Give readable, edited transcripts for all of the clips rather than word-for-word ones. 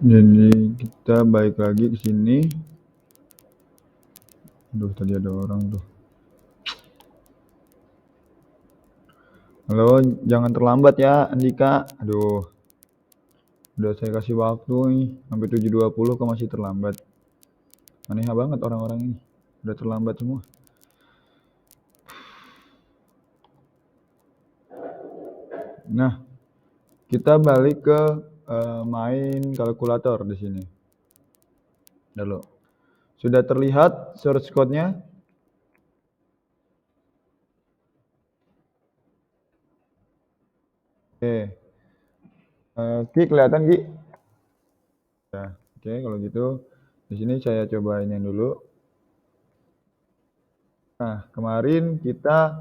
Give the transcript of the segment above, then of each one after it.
Jadi kita balik lagi ke sini. Aduh, tadi ada orang tuh. Halo, jangan terlambat ya, Andika. Aduh, udah saya kasih waktu nih, sampai 7.20 kok masih terlambat. Aneh banget orang-orang ini. Udah terlambat semua. Nah, kita balik ke main kalkulator di sini. Dulu. Sudah terlihat source code-nya? Oke. Ki kelihatan Ki? Ya, oke kalau gitu di sini saya coba ini dulu. Nah, kemarin kita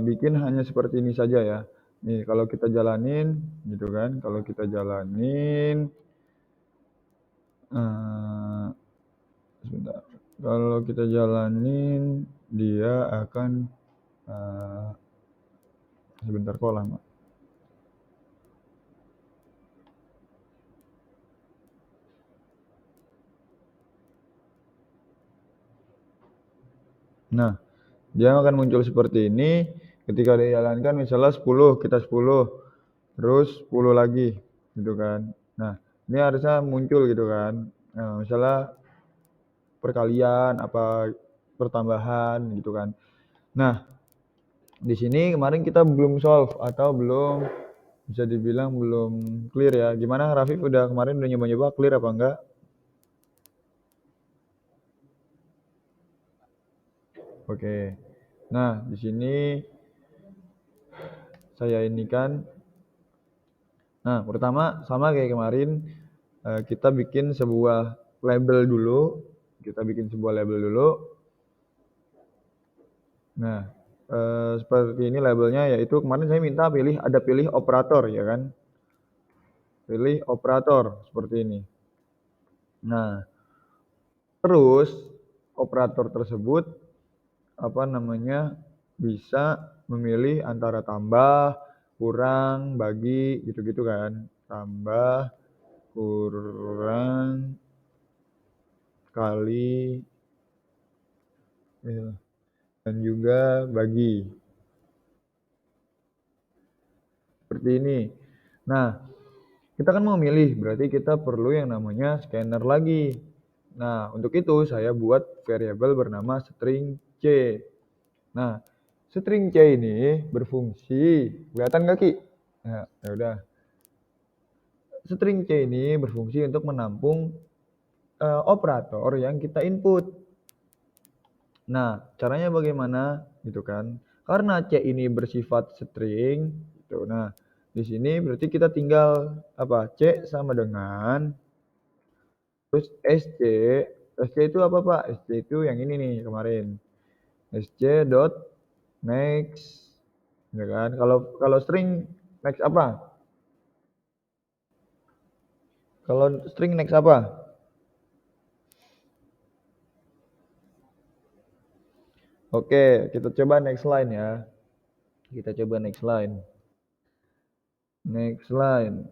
bikin hanya seperti ini saja ya. Nih, kalau kita jalanin gitu kan, kalau kita jalanin eh, sebentar. Kalau kita jalanin dia akan eh, sebentar kok lama. Nah, dia akan muncul seperti ini ketika dijalankan misalnya 10, kita 10, terus 10 lagi gitu kan. Nah, ini harusnya muncul gitu kan. Nah, misalnya perkalian apa pertambahan gitu kan. Nah, di sini kemarin kita belum solve atau belum bisa dibilang belum clear ya. Gimana Rafif udah kemarin udah nyoba-nyoba clear apa enggak? Oke. Nah, di sini saya ini kan nah, pertama sama kayak kemarin kita bikin sebuah label dulu. Kita bikin sebuah label dulu. Nah, seperti ini labelnya yaitu kemarin saya minta pilih operator ya kan. Pilih operator seperti ini. Nah, terus operator tersebut apa namanya bisa memilih antara tambah, kurang, bagi gitu-gitu kan. Tambah, kurang, kali, ya, dan juga bagi. Seperti ini. Nah, kita kan mau milih, berarti kita perlu yang namanya scanner lagi. Nah, untuk itu saya buat variabel bernama string C. Nah, string C ini berfungsi, kelihatan nggak Ki? Nah, ya udah. String C ini berfungsi untuk menampung operator yang kita input. Nah, caranya bagaimana? Gitu kan. Karena C ini bersifat string, gitu. Nah, di sini berarti kita tinggal apa? C sama dengan terus SC. SC itu apa, Pak? SC itu yang ini nih kemarin. SC dot next, ya kan? Kalau kalau string next apa? Kalau string next apa? Oke, kita coba next line ya. Kita coba next line. Next line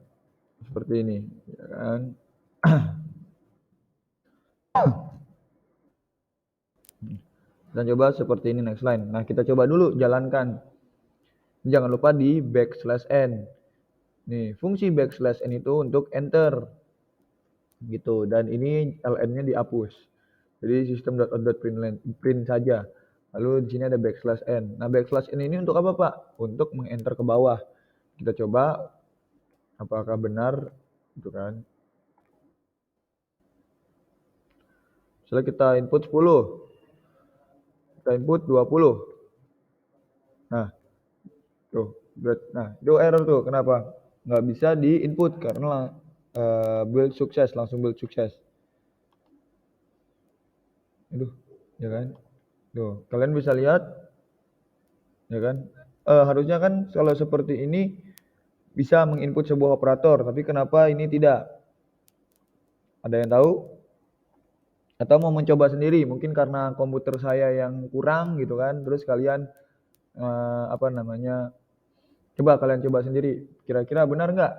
seperti ini, ya kan? Kita coba seperti ini next line. Nah, kita coba dulu jalankan. Jangan lupa di backslash n. Nih, fungsi backslash n itu untuk enter. Gitu. Dan ini ln-nya dihapus. Jadi system.out.println print saja. Lalu di sini ada backslash n. Nah, backslash n ini untuk apa, Pak? Untuk mengenter ke bawah. Kita coba apakah benar gitu kan. Misalnya kita input 10. Kita input 20. Nah, tuh. Nah, itu error tuh. Kenapa? Nggak bisa di input karena build sukses, langsung build sukses. Aduh, ya kan? Tuh, kalian bisa lihat, ya kan? Harusnya kan kalau seperti ini bisa menginput sebuah operator, tapi kenapa ini tidak? Ada yang tahu? Atau mau mencoba sendiri? Mungkin karena komputer saya yang kurang gitu kan, terus kalian apa namanya? Coba kalian coba sendiri. Kira-kira benar nggak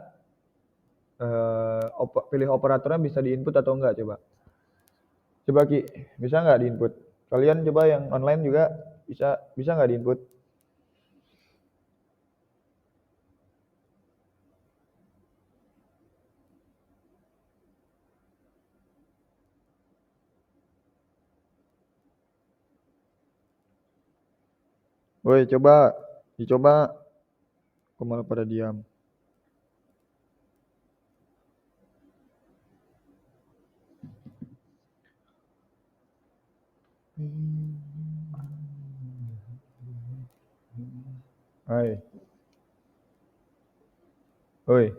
pilih operatornya bisa di-input atau enggak coba. Coba Ki, bisa nggak di-input? Kalian coba yang online juga bisa nggak di-input? Woi, coba dicoba, kok malah pada diam. Hai, woi,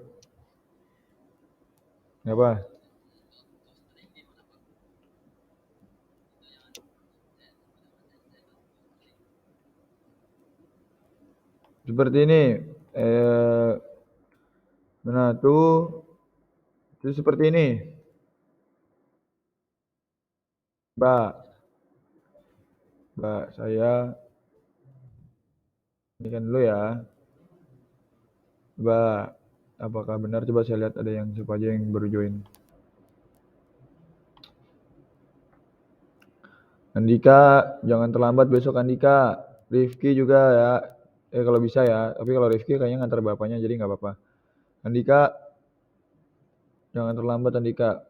apa? Seperti ini, eh, nah tuh seperti ini, Mbak, Mbak, saya ini kan dulu ya, Mbak, apakah benar coba saya lihat ada yang siapa aja yang baru join. Andika, jangan terlambat besok Andika. Rifki juga ya, kalau bisa ya, tapi kalau Rifki kayaknya ngantar bapaknya jadi nggak apa-apa. Andika, jangan terlambat Andika.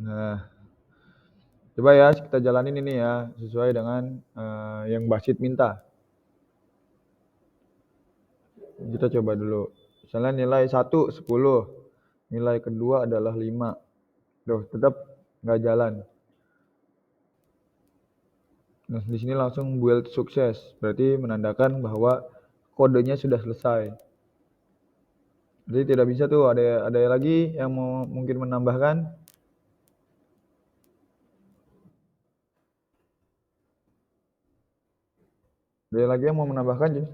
Nah, coba ya kita jalanin ini ya sesuai dengan yang Basit minta. Kita coba dulu. Misalnya nilai 1 10, nilai kedua adalah 5. Duh, tetap nggak jalan. Nah, di sini langsung build sukses. Berarti menandakan bahwa kodenya sudah selesai. Jadi tidak bisa tuh ada lagi yang mau mungkin menambahkan. Ada lagi yang mau menambahkan jadi.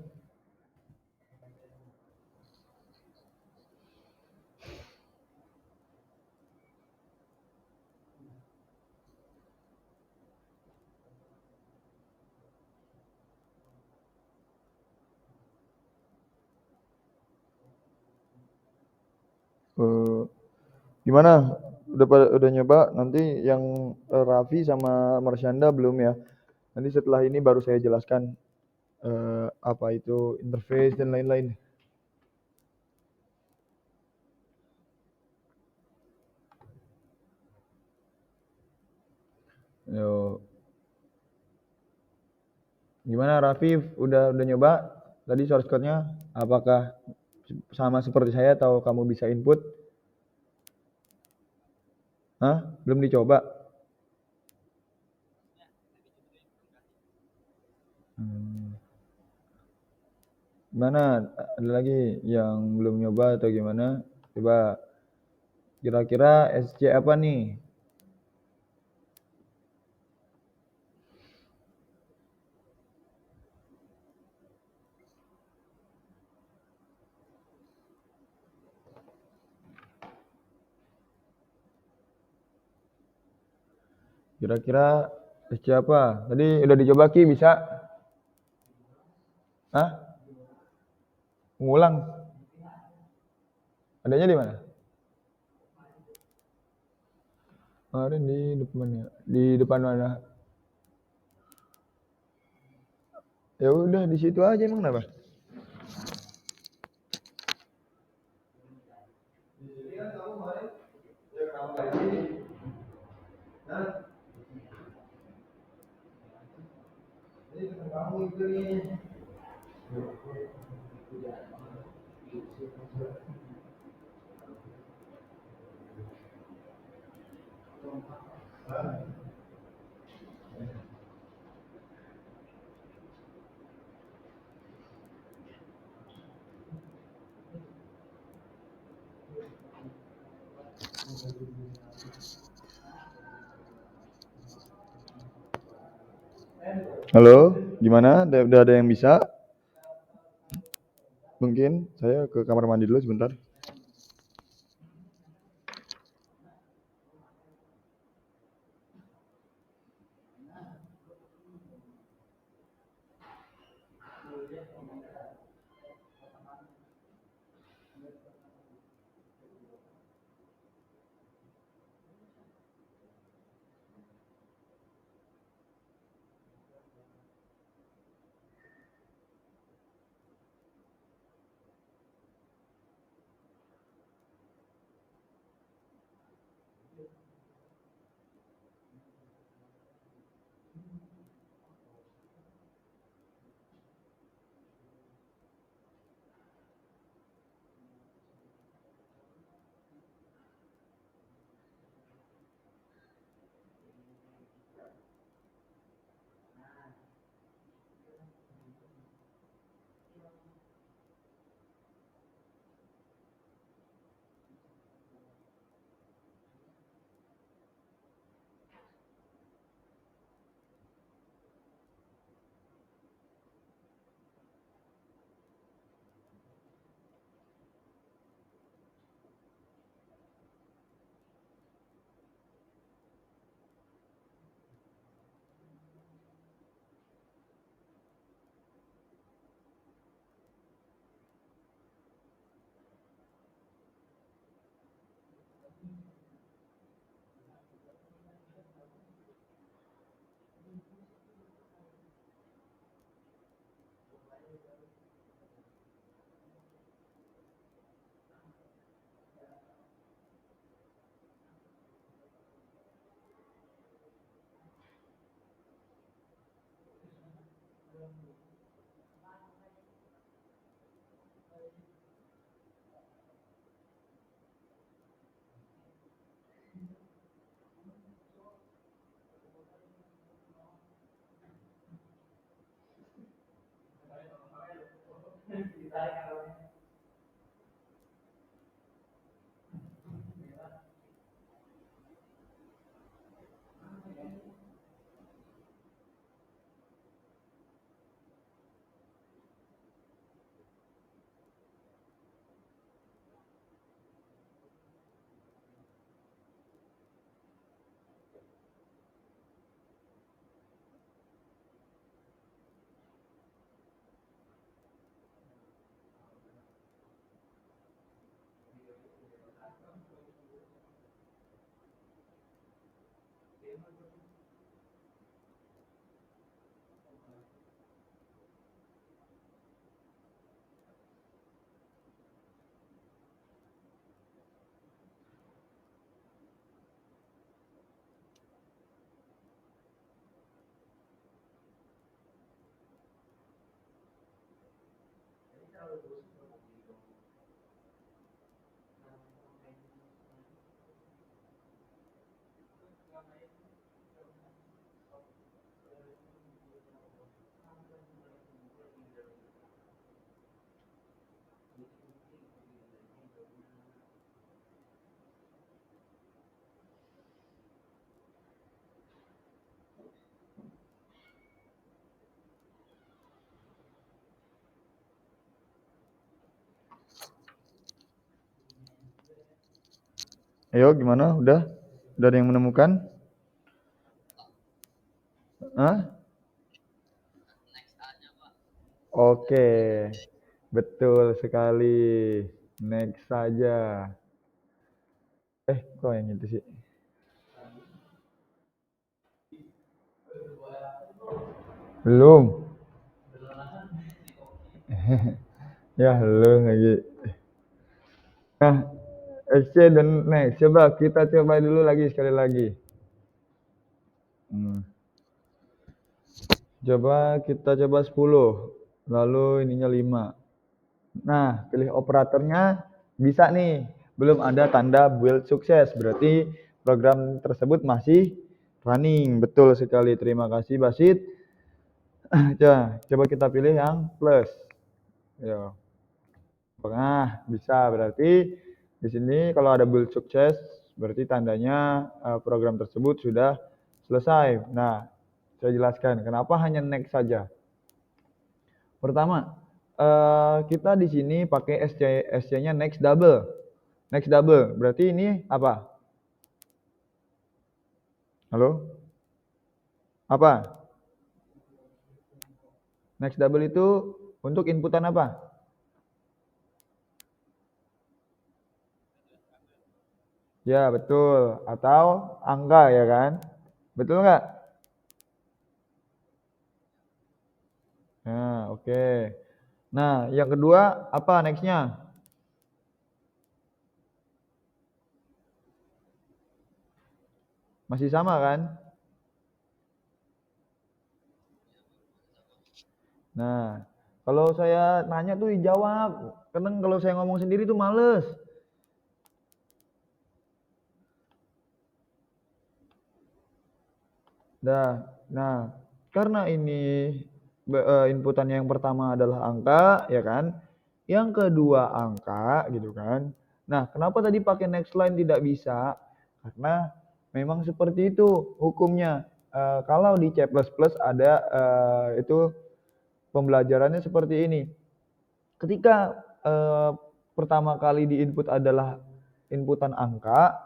Eh, Gimana? Udah nyoba? Nanti yang Raffi sama Marsyanda belum ya. Nanti setelah ini baru saya jelaskan apa itu interface dan lain-lain. Yo, gimana Raffi? Udah nyoba? Tadi source code-nya apakah sama seperti saya atau kamu bisa input? Hah? Belum dicoba? Hmm. Gimana? Ada lagi yang belum nyoba atau gimana? Coba kira-kira SC apa nih? Kira-kira SC apa? Tadi udah dicoba Ki bisa? Hah? Ngulang? Adanya di mana? Kemarin di depan ya. Di depan mana? Ya udah di situ aja emang kenapa? Halo, gimana? Udah ada yang bisa? Mungkin saya ke kamar mandi dulu sebentar. Ayo gimana? Udah? Udah ada yang menemukan? Hah? Oke, betul sekali. Next saja. Kok yang itu sih? Belum. Ya, belum lagi. Nah, SC dan next. Coba kita coba dulu lagi sekali lagi. Hmm. Coba kita coba 10. Lalu ininya 5. Nah, pilih operatornya bisa nih. Belum ada tanda build sukses. Berarti program tersebut masih running. Betul sekali. Terima kasih Basit. Coba kita pilih yang plus. Ya. Nah, bisa. Berarti di sini kalau ada build sukses, berarti tandanya program tersebut sudah selesai. Nah, saya jelaskan kenapa hanya next saja. Pertama, kita di sini pakai SC-nya next double. Next double, berarti ini apa? Halo? Apa? Next double itu untuk inputan apa? Ya, betul. Atau angka ya kan? Betul nggak? Nah, oke. Nah, yang kedua apa nextnya? Masih sama kan? Nah, kalau saya nanya tuh dijawab. Kadang kalau saya ngomong sendiri tuh males. Nah, karena ini inputan yang pertama adalah angka, ya kan? Yang kedua angka, gitu kan? Nah, kenapa tadi pakai next line tidak bisa? Karena memang seperti itu hukumnya. Kalau di C++ ada itu pembelajarannya seperti ini. Ketika pertama kali di input adalah inputan angka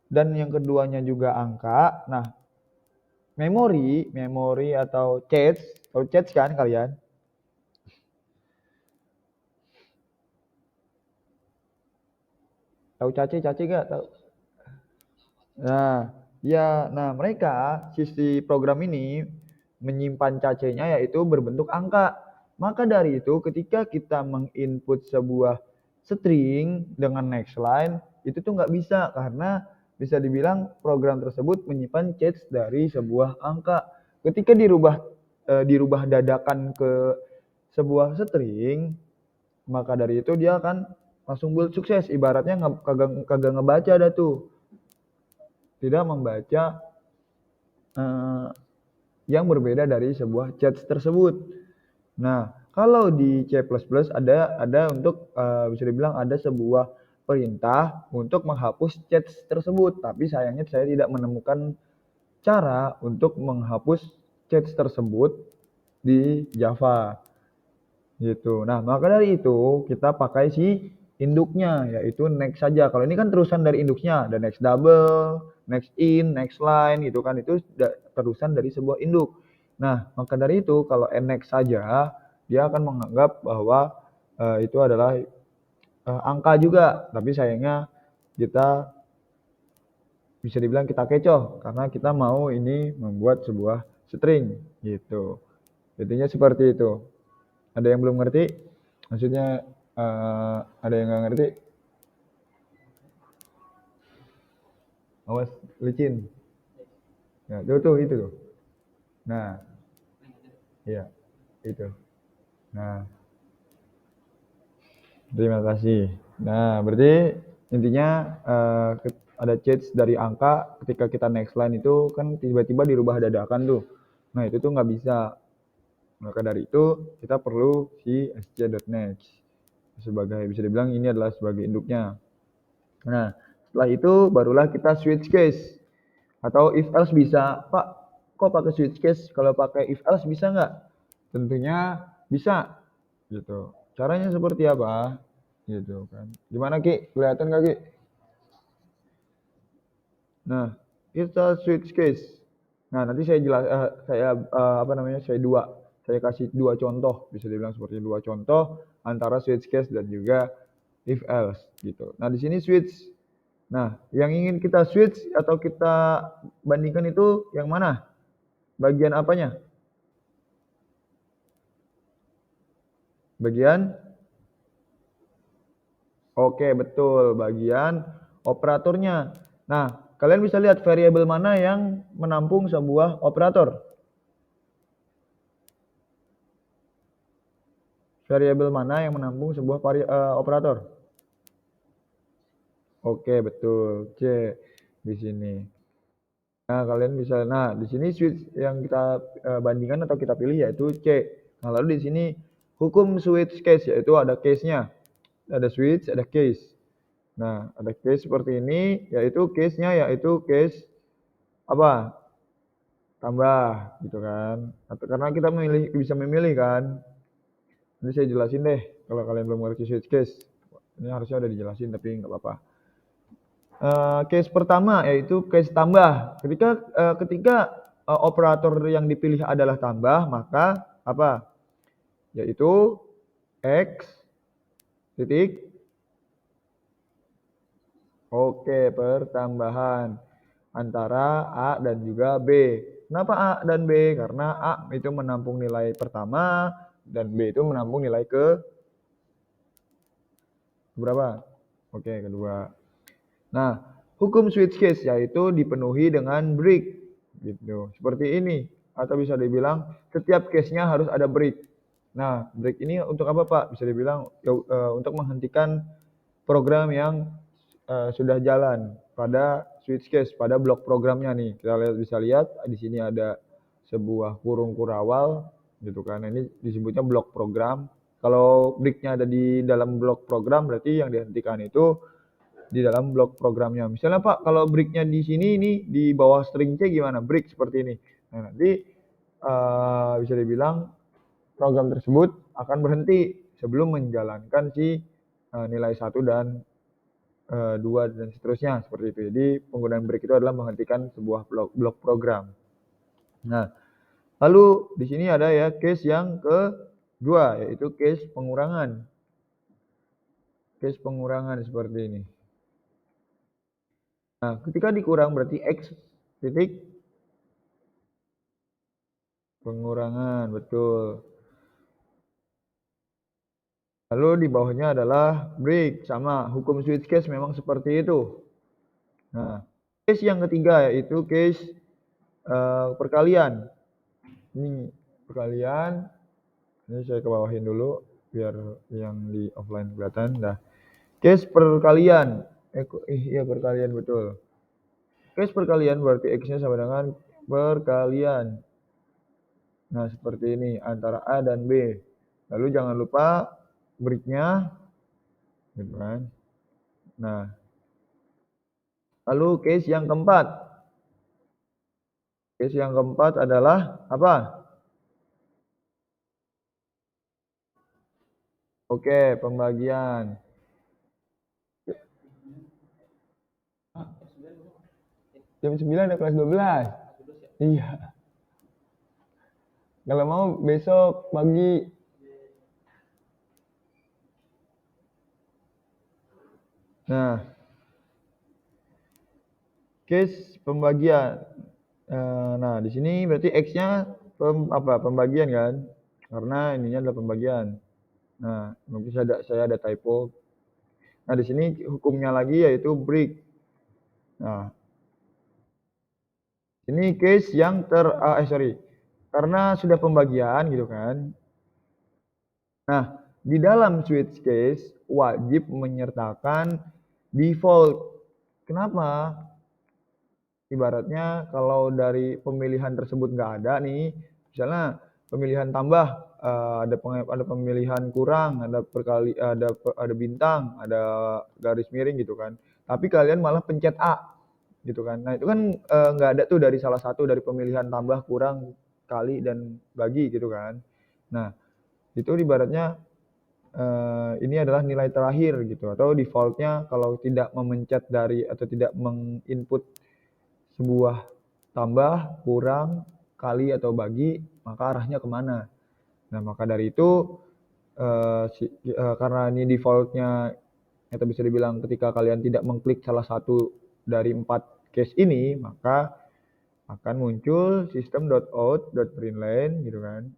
dan yang keduanya juga angka. Nah, memori atau cache, tahu cache kan kalian? Tahu cache gak? Tahu. Nah, ya, nah mereka sisi program ini menyimpan cache-nya yaitu berbentuk angka. Maka dari itu ketika kita menginput sebuah string dengan next line, itu tuh nggak bisa karena bisa dibilang program tersebut menyimpan cache dari sebuah angka. Ketika dirubah dadakan ke sebuah string, maka dari itu dia akan langsung build sukses. Ibaratnya kagak ngebaca dah tuh. Tidak membaca yang berbeda dari sebuah cache tersebut. Nah, kalau di C++ ada untuk bisa dibilang ada sebuah perintah untuk menghapus cache tersebut, tapi sayangnya saya tidak menemukan cara untuk menghapus cache tersebut di Java gitu. Nah, maka dari itu kita pakai si induknya yaitu next saja. Kalau ini kan terusan dari induknya, ada next double, next in, next line gitu kan, itu terusan dari sebuah induk. Nah, maka dari itu kalau nnext saja dia akan menganggap bahwa itu adalah angka juga, tapi sayangnya kita bisa dibilang kita kecoh karena kita mau ini membuat sebuah string gitu. Intinya seperti itu. Ada yang belum ngerti? Maksudnya ada yang nggak ngerti? Awas licin. Ya, itu tuh. Nah, iya, itu. Nah, terima kasih. Nah, berarti intinya ada change dari angka ketika kita next line itu kan tiba-tiba dirubah dadakan tuh. Nah, itu tuh nggak bisa. Maka dari itu kita perlu si sc.next sebagai bisa dibilang ini adalah sebagai induknya. Nah, setelah itu barulah kita switch case atau if else bisa. Pak, kok pakai switch case? Kalau pakai if else bisa nggak? Tentunya bisa gitu. Caranya seperti apa? Gitu kan. Gimana Ki? Kelihatan nggak Ki? Nah, kita switch case. Nah, nanti saya kasih dua contoh, bisa dibilang seperti dua contoh antara switch case dan juga if else gitu. Nah, di sini switch. Nah, yang ingin kita switch atau kita bandingkan itu yang mana? Bagian apanya? Bagian Oke, betul, bagian operatornya. Nah, kalian bisa lihat variabel mana yang menampung sebuah operator. Variabel mana yang menampung sebuah operator? Oke, betul. C di sini. Nah, kalian bisa di sini switch yang kita bandingkan atau kita pilih yaitu C. Nah, lalu di sini hukum switch case yaitu ada case-nya. Ada switch, ada case. Nah, ada case seperti ini yaitu case-nya yaitu case apa? Tambah gitu kan. Atau karena kita bisa memilih kan. Nanti saya jelasin deh kalau kalian belum ngerti switch case. Ini harusnya udah dijelasin tapi nggak apa-apa. Case pertama yaitu case tambah. Ketika operator yang dipilih adalah tambah, maka apa? Yaitu X titik Oke, pertambahan antara A dan juga B. Kenapa A dan B? Karena A itu menampung nilai pertama dan B itu menampung nilai ke berapa? Oke, kedua. Nah, hukum switch case yaitu dipenuhi dengan break gitu. Seperti ini atau bisa dibilang setiap case-nya harus ada break. Nah, break ini untuk apa, Pak? Bisa dibilang untuk menghentikan program yang sudah jalan pada switch case, pada blok programnya nih. Kita bisa lihat di sini ada sebuah kurung kurawal gitu kan. Ini disebutnya blok program. Kalau breaknya ada di dalam blok program berarti yang dihentikan itu di dalam blok programnya. Misalnya Pak, kalau breaknya di sini ini di bawah string C gimana? Break seperti ini. Nah, nanti bisa dibilang program tersebut akan berhenti sebelum menjalankan si nilai 1 dan 2 dan seterusnya seperti itu. Jadi penggunaan break itu adalah menghentikan sebuah blok program. Nah, lalu di sini ada ya case yang kedua yaitu case pengurangan. Case pengurangan seperti ini. Nah, ketika dikurang berarti X titik pengurangan, betul. Lalu di bawahnya adalah break, sama hukum switch case memang seperti itu. Nah, case yang ketiga yaitu case perkalian. Ini perkalian, ini saya ke bawahin dulu biar yang di offline kelihatan. Nah, case perkalian, iya perkalian betul. Case perkalian berarti X-nya sama dengan perkalian. Nah, seperti ini antara A dan B. Lalu jangan lupa break-nya, gitu kan. Nah, lalu case yang keempat. Case yang keempat adalah apa? Oke, pembagian. Jam 9 ada kelas 12. Iya. Kalau mau besok pagi. Nah, case pembagian. Nah, di sini berarti X-nya pembagian kan? Karena ininya adalah pembagian. Nah, mungkin saya ada typo. Nah, di sini hukumnya lagi yaitu break. Nah, ini case yang karena sudah pembagian gitu kan. Nah, di dalam switch case wajib menyertakan default. Kenapa? Ibaratnya kalau dari pemilihan tersebut nggak ada nih, misalnya pemilihan tambah, ada pemilihan kurang, ada bintang, ada garis miring gitu kan. Tapi kalian malah pencet A gitu kan. Nah, itu kan nggak ada tuh dari salah satu dari pemilihan tambah, kurang, kali, dan bagi gitu kan. Nah, itu ibaratnya ini adalah nilai terakhir gitu atau defaultnya kalau tidak memencet dari atau tidak menginput sebuah tambah, kurang, kali, atau bagi, maka arahnya kemana. Nah, maka dari itu karena ini defaultnya atau bisa dibilang ketika kalian tidak mengklik salah satu dari 4 case ini, maka akan muncul system.out.println gitu kan.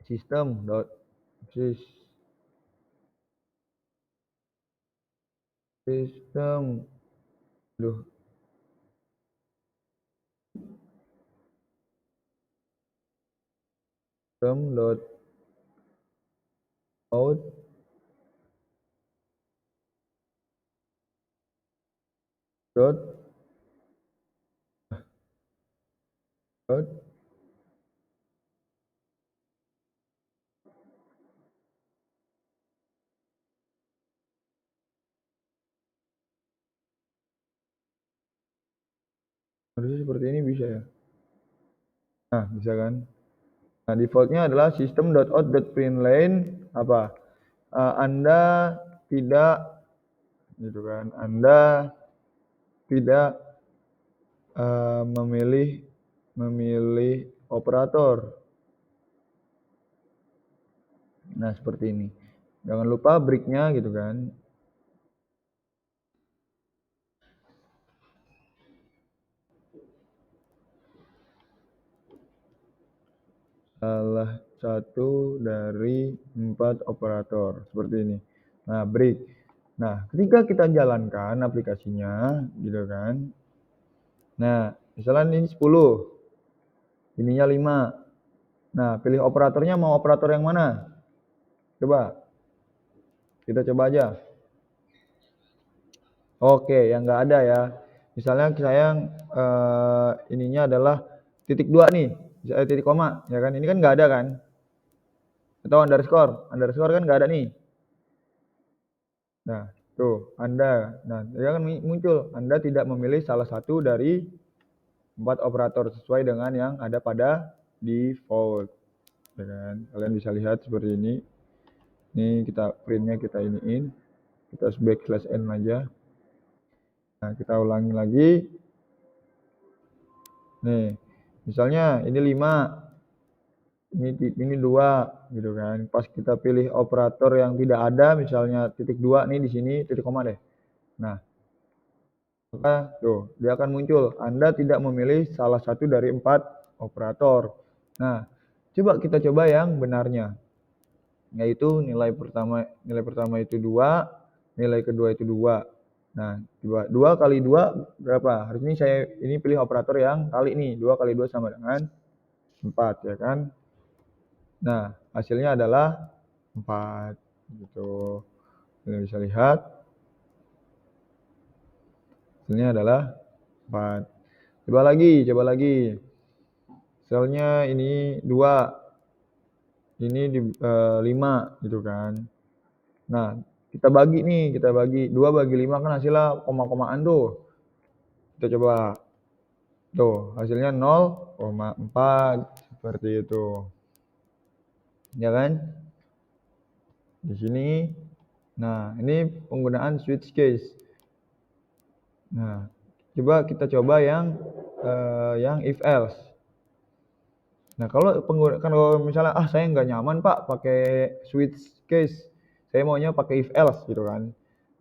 System out dot dot harusnya seperti ini bisa ya. Nah, bisa kan. Nah, defaultnya adalah system.out.println apa? Anda tidak gitu kan. Anda tidak memilih operator. Nah, seperti ini. Jangan lupa break-nya gitu kan. Salah satu dari 4 operator seperti ini. Nah, break. Nah, ketika kita jalankan aplikasinya gitu kan. Nah, misalnya ini 10. Ininya 5. Nah, pilih operatornya mau operator yang mana? Coba. Kita coba aja. Oke, yang nggak ada ya. Misalnya saya ininya adalah titik 2 nih, titik koma, ya kan? Ini kan nggak ada kan? Atau underscore kan nggak ada nih. Nah, tuh Anda, nah dia kan muncul. Anda tidak memilih salah satu dari 4 operator sesuai dengan yang ada pada default, ya kan? Kalian bisa lihat seperti ini. Ini kita printnya kita iniin, kita /n aja. Nah, kita ulangi lagi. Nih, misalnya ini 5, ini 2 gitu kan. Pas kita pilih operator yang tidak ada, misalnya titik 2 nih di sini, titik koma deh. Nah, maka tuh dia akan muncul. Anda tidak memilih salah satu dari 4 operator. Nah, kita coba yang benarnya. yaitu nilai pertama itu 2, nilai kedua itu 2. Nah, 2 kali 2 berapa? Harusnya saya ini pilih operator yang kali nih, 2 kali 2 sama dengan 4 ya kan. Nah, hasilnya adalah 4 gitu. Kalian bisa lihat hasilnya adalah 4. Coba lagi. Selnya ini 2, ini 5 gitu kan. Nah, kita bagi 2 bagi 5 kan hasilnya koma-komaan tuh. Kita coba. Tuh, hasilnya 0,4 seperti itu. Ya kan? Di sini. Nah, ini penggunaan switch case. Nah, kita coba yang if else. Nah, kalau misalnya saya nggak nyaman Pak pakai switch case. Saya maunya pakai if else gitu kan.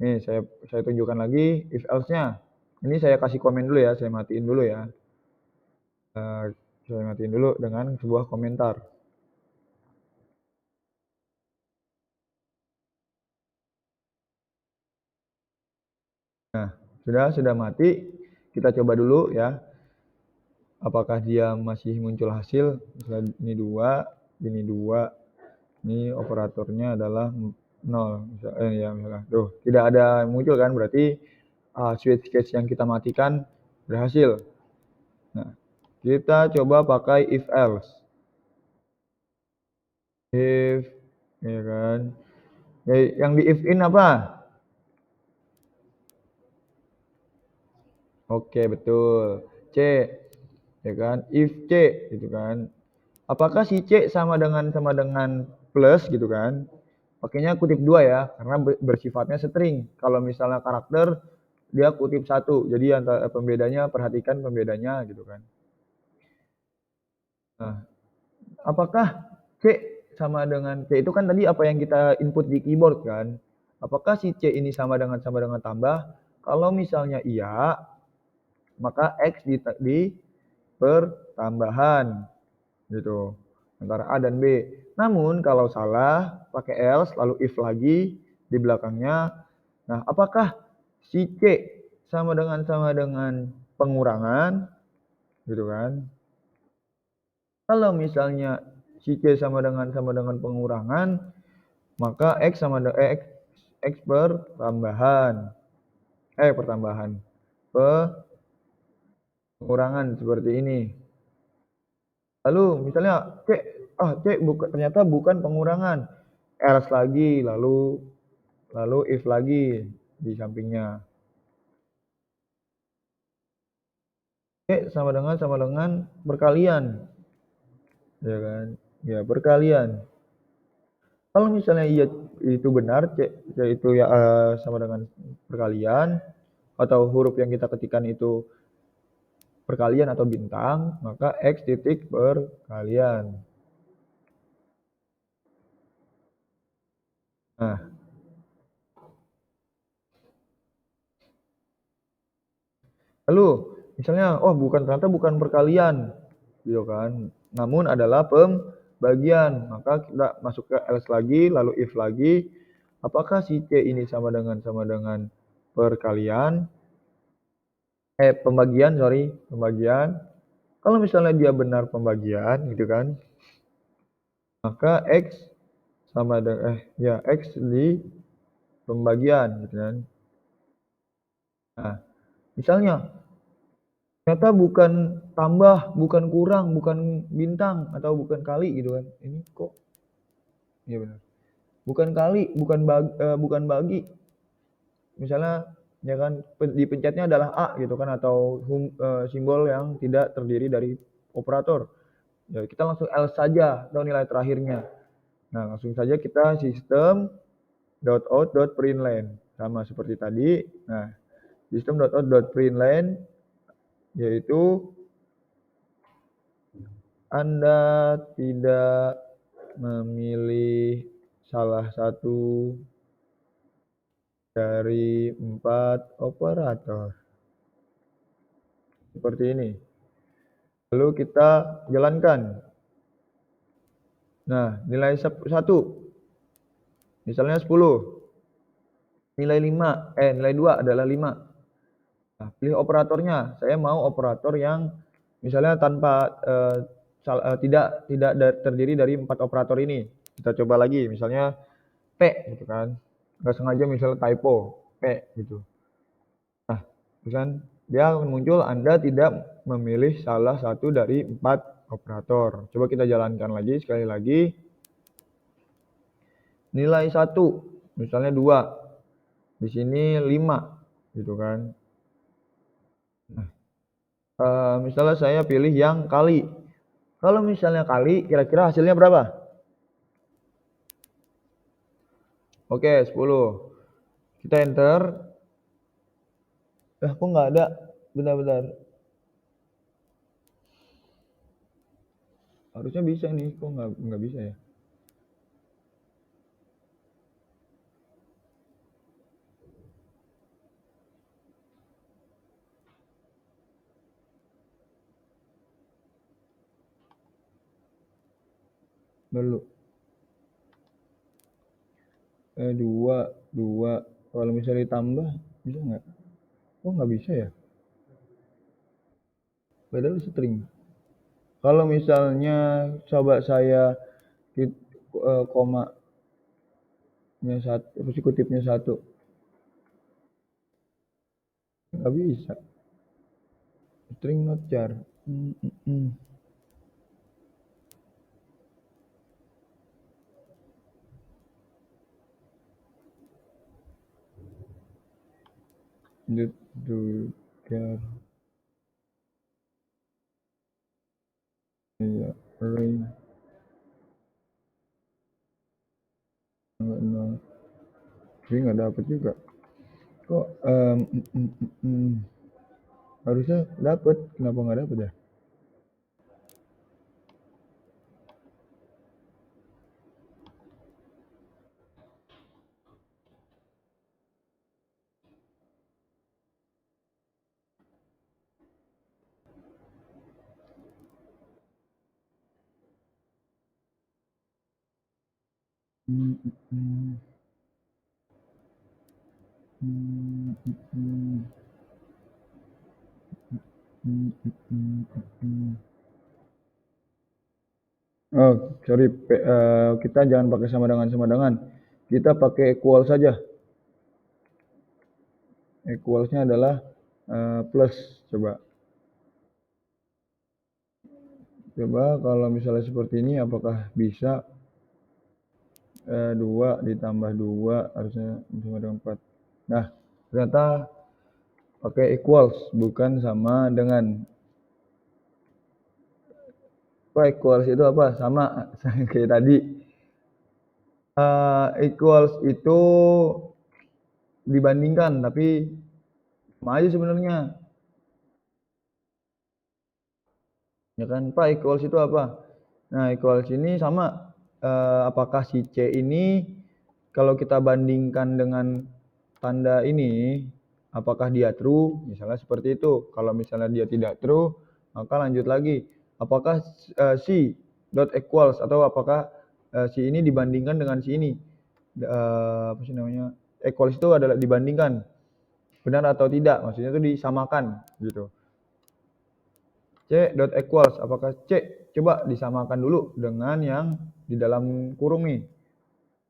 Nih, saya tunjukkan lagi if else-nya. Ini saya kasih komen dulu ya, saya matiin dulu ya. Saya matiin dulu dengan sebuah komentar. Nah, sudah mati. Kita coba dulu ya. Apakah dia masih muncul hasil? Misalnya ini 2, ini 2. Ini operatornya adalah 0. Misalnya. Tuh, tidak ada yang muncul kan? Berarti switch case yang kita matikan berhasil. Nah, kita coba pakai if else. If, ya kan? Yang di if in apa? Oke, betul. C, ya kan? If C, gitu kan? Apakah si C sama dengan plus gitu kan? Pakainya kutip 2 ya, karena bersifatnya string. Kalau misalnya karakter, dia kutip 1. Jadi antara perhatikan pembedanya gitu kan. Nah, apakah C sama dengan C itu kan tadi apa yang kita input di keyboard kan? Apakah si C ini sama dengan tambah? Kalau misalnya iya, maka X di pertambahan gitu antara A dan B. Namun kalau salah pakai else lalu if lagi di belakangnya. Nah, apakah si C sama dengan pengurangan gitu kan? Kalau misalnya si C sama dengan pengurangan, maka X sama dengan X pertambahan. Pertambahan. Pengurangan seperti ini. Lalu misalnya C ternyata bukan pengurangan. Else lagi, lalu if lagi di sampingnya. C sama dengan perkalian. Ya kan? Ya, perkalian. Kalau misalnya iya itu benar, C itu ya sama dengan perkalian atau huruf yang kita ketikkan itu perkalian atau bintang, maka X titik perkalian. Nah, lalu misalnya ternyata bukan perkalian, gitu kan. Namun adalah pembagian. Maka kita masuk ke else lagi, lalu if lagi. Apakah si C ini sama dengan perkalian? Pembagian. Kalau misalnya dia benar pembagian, gitu kan, maka X sama dengan X di pembagian, gitu kan. Nah, misalnya ternyata bukan tambah, bukan kurang, bukan bintang atau bukan kali gitu kan. Ini kok iya benar. Bukan kali, bukan bagi. Misalnya ya kan dipencetnya adalah A gitu kan atau simbol yang tidak terdiri dari operator. Ya, kita langsung else saja atau nilai terakhirnya. Nah, langsung saja kita system.out.println sama seperti tadi. Nah, system.out.println yaitu Anda tidak memilih salah satu dari 4 operator. Seperti ini. Lalu kita jalankan. Nah, nilai 1. Misalnya 10, nilai 2 adalah 5. Nah, pilih operatornya. Saya mau operator yang misalnya tanpa tidak terdiri dari 4 operator ini. Kita coba lagi, misalnya P gitu kan. Nggak sengaja misalnya typo P gitu. Nah, kan dia akan muncul Anda tidak memilih salah satu dari 4 operator. Coba kita jalankan lagi sekali lagi. Nilai 1, misalnya 2. Di sini 5 gitu kan. Nah, misalnya saya pilih yang kali. Kalau misalnya kali, kira-kira hasilnya berapa? Oke, 10. Kita enter. Kok nggak ada? Bentar-bentar. Harusnya bisa nih, kok nggak bisa ya? Dulu. 2, 2. Kalau misalnya ditambah, bisa nggak? Kok nggak bisa ya? Padahal string. Kalau misalnya coba saya komanya satu, terus kutipnya 1. Nggak bisa. String not char. Do char. Iya, array. Nggak. Tapi nggak dapet juga. Kok harusnya dapet, kenapa nggak dapet ya? Oh, sorry, kita jangan pakai sama dengan. Kita pakai equal saja. Equalsnya adalah plus. Coba kalau misalnya seperti ini, apakah bisa 2 ditambah 2 harusnya sama dengan 4. Nah, ternyata pakai equals, bukan sama dengan. Equals itu apa? Sama kayak tadi. Equals itu dibandingkan, tapi sama aja sebenarnya. Ya kan, Pak, equals itu apa? Nah, equals ini sama. Apakah si C ini kalau kita bandingkan dengan tanda ini, apakah dia true? Misalnya seperti itu. Kalau misalnya dia tidak true, maka lanjut lagi. Apakah C dot equals atau apakah si ini dibandingkan dengan si ini? Apa sih namanya? Equals itu adalah dibandingkan. Benar atau tidak? Maksudnya itu disamakan gitu. C dot equals, apakah C coba disamakan dulu dengan yang di dalam kurung nih.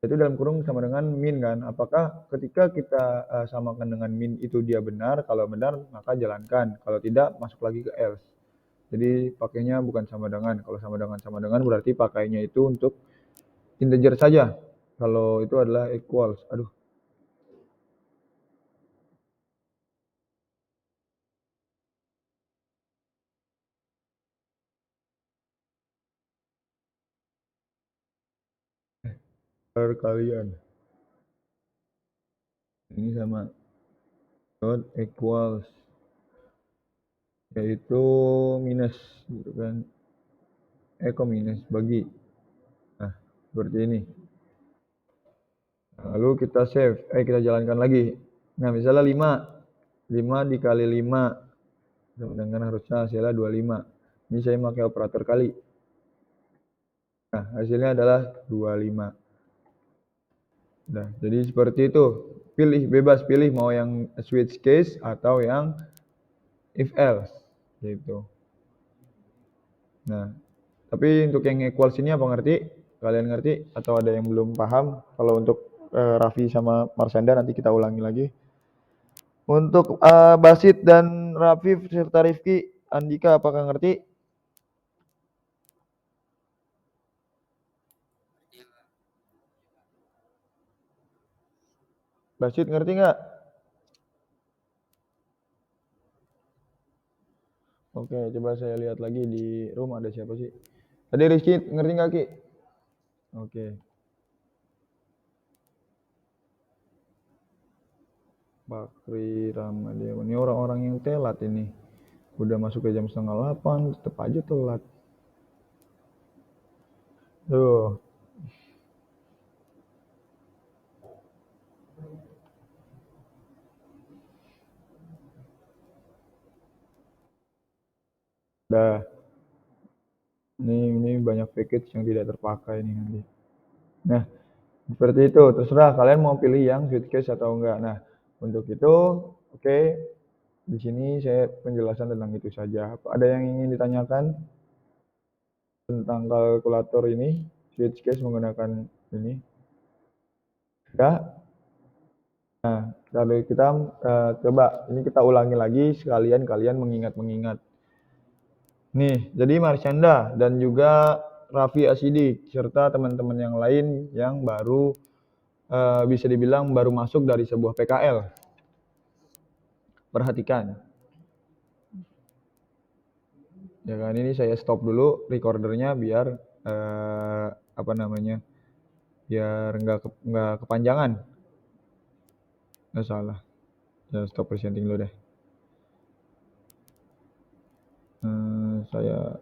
Itu dalam kurung sama dengan min kan. Apakah ketika kita samakan dengan min itu dia benar? Kalau benar maka jalankan. Kalau tidak masuk lagi ke else. Jadi pakainya bukan sama dengan. Kalau sama dengan berarti pakainya itu untuk integer saja. Kalau itu adalah equals. Aduh. Perkalian. Ini sama dot equals, yaitu minus gitu kan. Kok minus bagi. Nah, seperti ini. Lalu kita save. Kita jalankan lagi. Nah, misalnya 5. 5 dikali 5 sama dengan harusnya hasilnya 25. Ini saya pakai operator kali. Nah, hasilnya adalah 25. Nah, jadi seperti itu. Bebas pilih mau yang switch case atau yang if else gitu. Nah, tapi untuk yang equals ini apa ngerti? Kalian ngerti atau ada yang belum paham? Kalau untuk Raffi sama Marsanda nanti kita ulangi lagi. Untuk Basit dan Raffi serta Rifki, Andika apakah ngerti? Basit ngerti nggak? Oke, coba saya lihat lagi di room ada siapa sih? Tadi Rizky ngerti nggak Ki? Oke, Bakri Ramadhan. Ini orang-orang yang telat ini. Udah masuk ke jam setengah 8, tetap aja telat. Tuh, udah. Ini banyak package yang tidak terpakai nih nanti. Nah, seperti itu. Terserah kalian mau pilih yang suitcase atau enggak. Nah, untuk itu, oke. Di sini saya penjelasan tentang itu saja. Ada yang ingin ditanyakan tentang kalkulator ini? Suitcase menggunakan ini? Ya. Nah, kalau kita coba ini kita ulangi lagi sekalian kalian mengingat-mengingat. Nih, jadi Marsyanda dan juga Raffi Asidik serta teman-teman yang lain yang baru bisa dibilang baru masuk dari sebuah PKL. Perhatikan. Ya kan ini saya stop dulu recordernya biar apa namanya? Biar nggak kepanjangan. Nggak salah. Ya stop presenting dulu deh. Saya